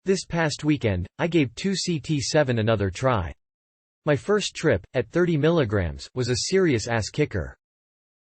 This past weekend, I gave 2CT7 another try. My first trip, at 30 mg, was a serious ass kicker.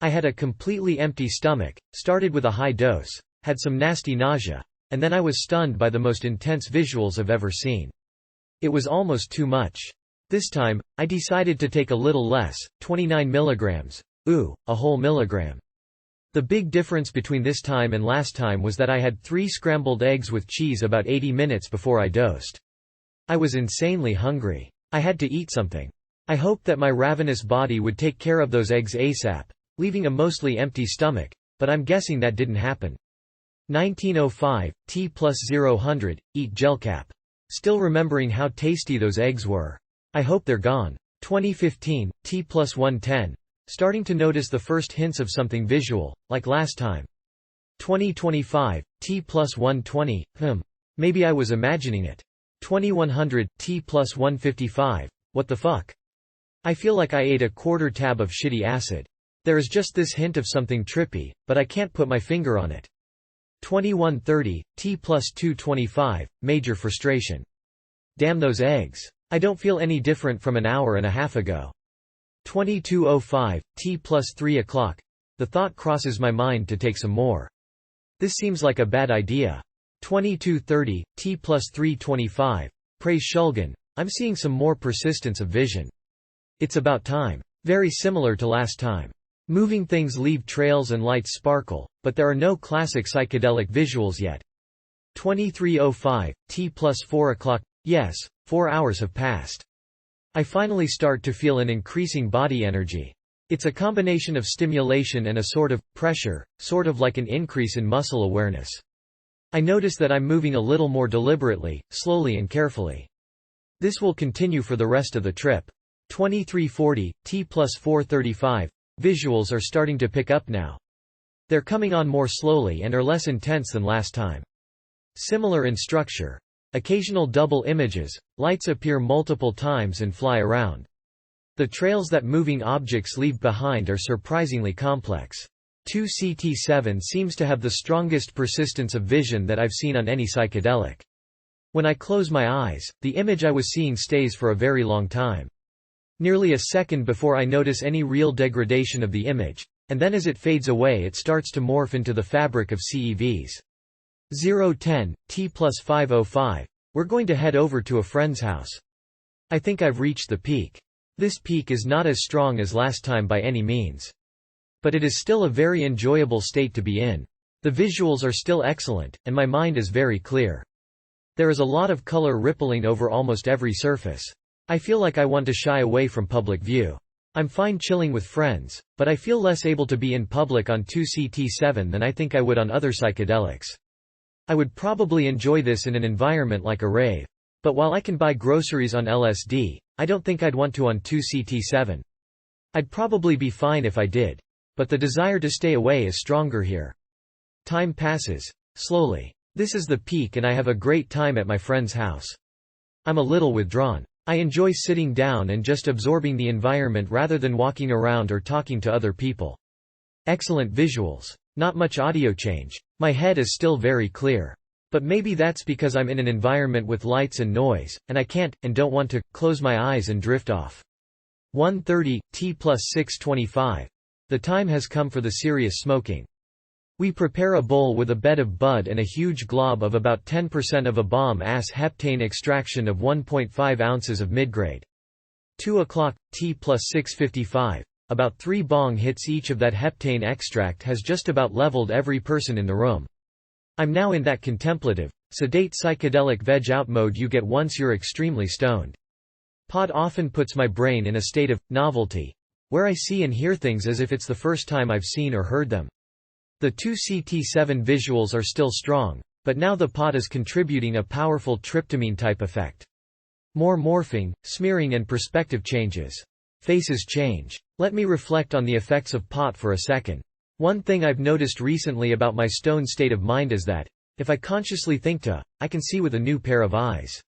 I had a completely empty stomach, started with a high dose, had some nasty nausea, and then I was stunned by the most intense visuals I've ever seen. It was almost too much. This time, I decided to take a little less, 29 mg. A whole milligram. The big difference between this time and last time was that I had 3 scrambled eggs with cheese about 80 minutes before I dosed. I was insanely hungry. I had to eat something. I hoped that my ravenous body would take care of those eggs ASAP, leaving a mostly empty stomach, but I'm guessing that didn't happen. 1905, T plus 0 eat gelcap. Still remembering how tasty those eggs were. I hope they're gone. 2015, T plus 110. Starting to notice the first hints of something visual, like last time. 2025, T plus 120, maybe I was imagining it. 2100, T plus 155, what the fuck? I feel like I ate a quarter tab of shitty acid. There is just this hint of something trippy, but I can't put my finger on it. 2130, T plus 225, major frustration. Damn those eggs. I don't feel any different from an hour and a half ago. 2205, T plus 3 o'clock. The thought crosses my mind to take some more. This seems like a bad idea. 2230, T plus 325. Praise Shulgin. I'm seeing some more persistence of vision. It's about time. Very similar to last time. Moving things leave trails and lights sparkle, but there are no classic psychedelic visuals yet. 2305, T plus 4 o'clock. Yes, 4 hours have passed. I finally start to feel an increasing body energy. It's a combination of stimulation and a sort of pressure, sort of like an increase in muscle awareness. I notice that I'm moving a little more deliberately, slowly and carefully. This will continue for the rest of the trip. 2340, T plus 435. Visuals are starting to pick up now. They're coming on more slowly and are less intense than last time. Similar in structure. Occasional double images, lights appear multiple times and fly around. The trails that moving objects leave behind are surprisingly complex. 2CT7 seems to have the strongest persistence of vision that I've seen on any psychedelic. When I close my eyes, the image I was seeing stays for a very long time. Nearly a second before I notice any real degradation of the image, and then as it fades away it starts to morph into the fabric of CEVs. 010, T plus 505. We're going to head over to a friend's house. I think I've reached the peak. This peak is not as strong as last time by any means. But it is still a very enjoyable state to be in. The visuals are still excellent, and my mind is very clear. There is a lot of color rippling over almost every surface. I feel like I want to shy away from public view. I'm fine chilling with friends, but I feel less able to be in public on 2CT7 than I think I would on other psychedelics. I would probably enjoy this in an environment like a rave. But while I can buy groceries on LSD, I don't think I'd want to on 2CT7. I'd probably be fine if I did. But the desire to stay away is stronger here. Time passes. Slowly. This is the peak and I have a great time at my friend's house. I'm a little withdrawn. I enjoy sitting down and just absorbing the environment rather than walking around or talking to other people. Excellent visuals. Not much audio change. My head is still very clear. But maybe that's because I'm in an environment with lights and noise, and I can't, and don't want to, close my eyes and drift off. 1:30, T plus 625. The time has come for the serious smoking. We prepare a bowl with a bed of bud and a huge glob of about 10% of a bomb-ass heptane extraction of 1.5 ounces of midgrade. 2 o'clock, T plus 655. About 3 bong hits each of that heptane extract has just about leveled every person in the room. I'm now in that contemplative, sedate psychedelic veg-out mode you get once you're extremely stoned. Pod often puts my brain in a state of novelty, where I see and hear things as if it's the first time I've seen or heard them. The 2CT7 visuals are still strong, but now the pod is contributing a powerful tryptamine-type effect. More morphing, smearing and perspective changes. Faces change. Let me reflect on the effects of pot for a second. One thing I've noticed recently about my stoned state of mind is that, if I consciously think to, I can see with a new pair of eyes.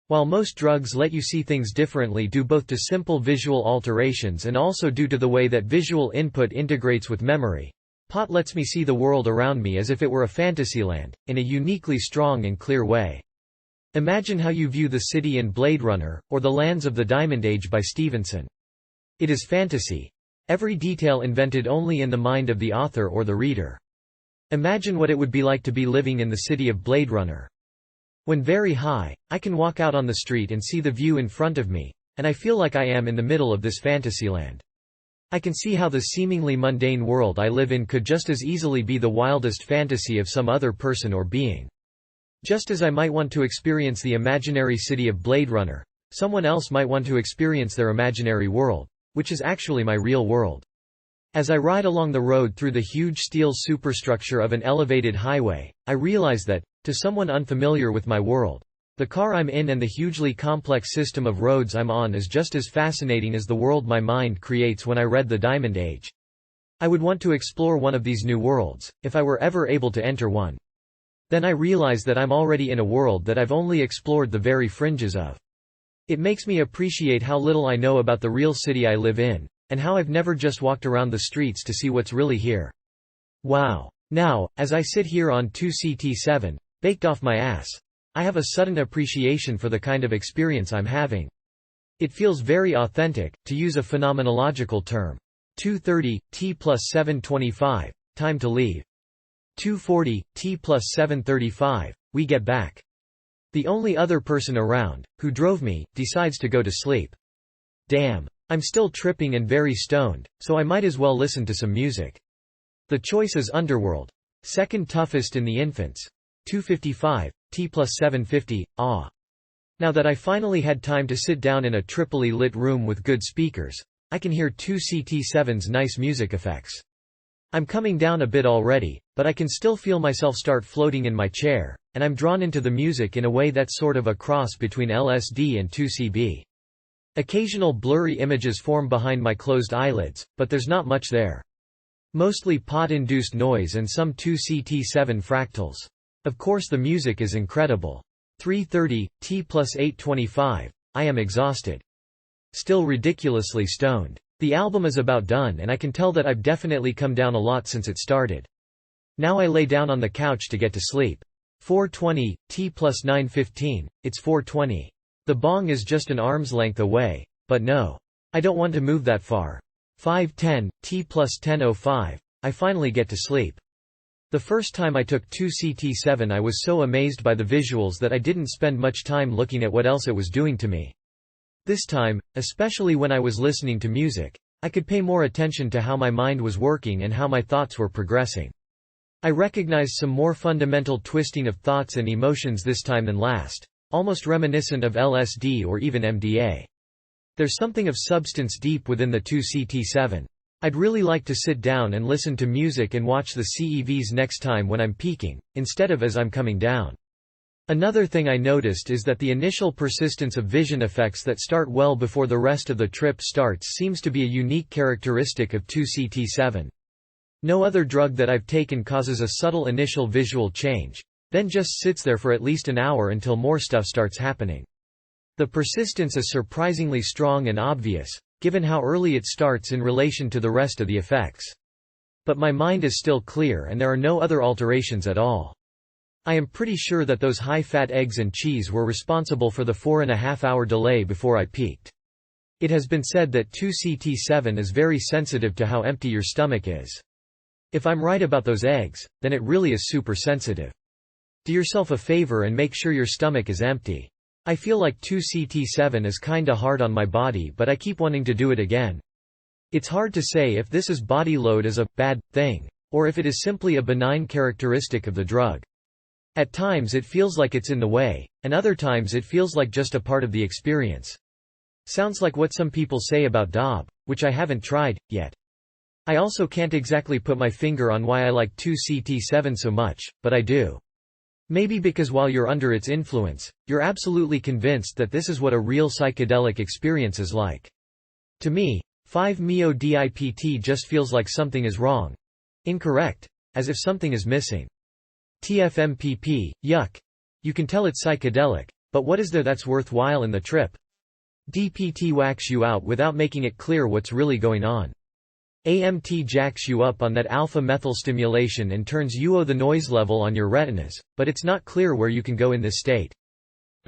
While most drugs let you see things differently due both to simple visual alterations and also due to the way that visual input integrates with memory, pot lets me see the world around me as if it were a fantasyland, in a uniquely strong and clear way. Imagine how you view the city in Blade Runner, or the lands of the Diamond Age by Stevenson. It is fantasy. Every detail invented only in the mind of the author or the reader. Imagine what it would be like to be living in the city of Blade Runner. When very high, I can walk out on the street and see the view in front of me, and I feel like I am in the middle of this fantasyland. I can see how the seemingly mundane world I live in could just as easily be the wildest fantasy of some other person or being. Just as I might want to experience the imaginary city of Blade Runner, someone else might want to experience their imaginary world, which is actually my real world. As I ride along the road through the huge steel superstructure of an elevated highway, I realize that, to someone unfamiliar with my world, the car I'm in and the hugely complex system of roads I'm on is just as fascinating as the world my mind creates when I read The Diamond Age. I would want to explore one of these new worlds, if I were ever able to enter one. Then I realize that I'm already in a world that I've only explored the very fringes of. It makes me appreciate how little I know about the real city I live in, and how I've never just walked around the streets to see what's really here. Wow. Now, as I sit here on 2CT7, baked off my ass, I have a sudden appreciation for the kind of experience I'm having. It feels very authentic, to use a phenomenological term. 2:30, T plus 7:25, time to leave. 2:40, T plus 7:35, we get back. The only other person around, who drove me, decides to go to sleep. Damn. I'm still tripping and very stoned, so I might as well listen to some music. The choice is Underworld. Second toughest in the infants. 2:55, T plus 7:50, ah. Now that I finally had time to sit down in a triply lit room with good speakers, I can hear 2CT7's nice music effects. I'm coming down a bit already, but I can still feel myself start floating in my chair, and I'm drawn into the music in a way that's sort of a cross between LSD and 2CB. Occasional blurry images form behind my closed eyelids, but there's not much there. Mostly pod-induced noise and some 2CT7 fractals. Of course the music is incredible. 3:30, T plus 8:25, I am exhausted. Still ridiculously stoned. The album is about done and I can tell that I've definitely come down a lot since it started. Now I lay down on the couch to get to sleep. 4:20, T plus 9:15, it's 4:20. The bong is just an arm's length away, but no. I don't want to move that far. 5:10, T plus 10:05, I finally get to sleep. The first time I took 2CT7 I was so amazed by the visuals that I didn't spend much time looking at what else it was doing to me. This time, especially when I was listening to music, I could pay more attention to how my mind was working and how my thoughts were progressing. I recognized some more fundamental twisting of thoughts and emotions this time than last, almost reminiscent of LSD or even MDA. There's something of substance deep within the 2CT7. I'd really like to sit down and listen to music and watch the CEVs next time when I'm peaking, instead of as I'm coming down. Another thing I noticed is that the initial persistence of vision effects that start well before the rest of the trip starts seems to be a unique characteristic of 2CT7. No other drug that I've taken causes a subtle initial visual change, then just sits there for at least an hour until more stuff starts happening. The persistence is surprisingly strong and obvious, given how early it starts in relation to the rest of the effects. But my mind is still clear and there are no other alterations at all. I am pretty sure that those high-fat eggs and cheese were responsible for the 4.5-hour delay before I peaked. It has been said that 2CT7 is very sensitive to how empty your stomach is. If I'm right about those eggs, then it really is super sensitive. Do yourself a favor and make sure your stomach is empty. I feel like 2CT7 is kinda hard on my body but I keep wanting to do it again. It's hard to say if this is body load as a bad thing, or if it is simply a benign characteristic of the drug. At times it feels like it's in the way, and other times it feels like just a part of the experience. Sounds like what some people say about DOB, which I haven't tried, yet. I also can't exactly put my finger on why I like 2CT7 so much, but I do. Maybe because while you're under its influence, you're absolutely convinced that this is what a real psychedelic experience is like. To me, 5-MeO-DIPT just feels like something is wrong. Incorrect. As if something is missing. TFMPP, yuck. You can tell it's psychedelic, but what is there that's worthwhile in the trip? DPT whacks you out without making it clear what's really going on. AMT jacks you up on that alpha-methyl stimulation and turns UO the noise level on your retinas, but it's not clear where you can go in this state.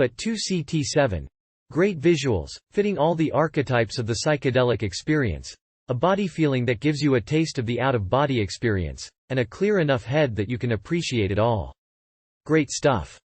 But 2CT7. Great visuals, fitting all the archetypes of the psychedelic experience. A body feeling that gives you a taste of the out-of-body experience. And a clear enough head that you can appreciate it all. Great stuff.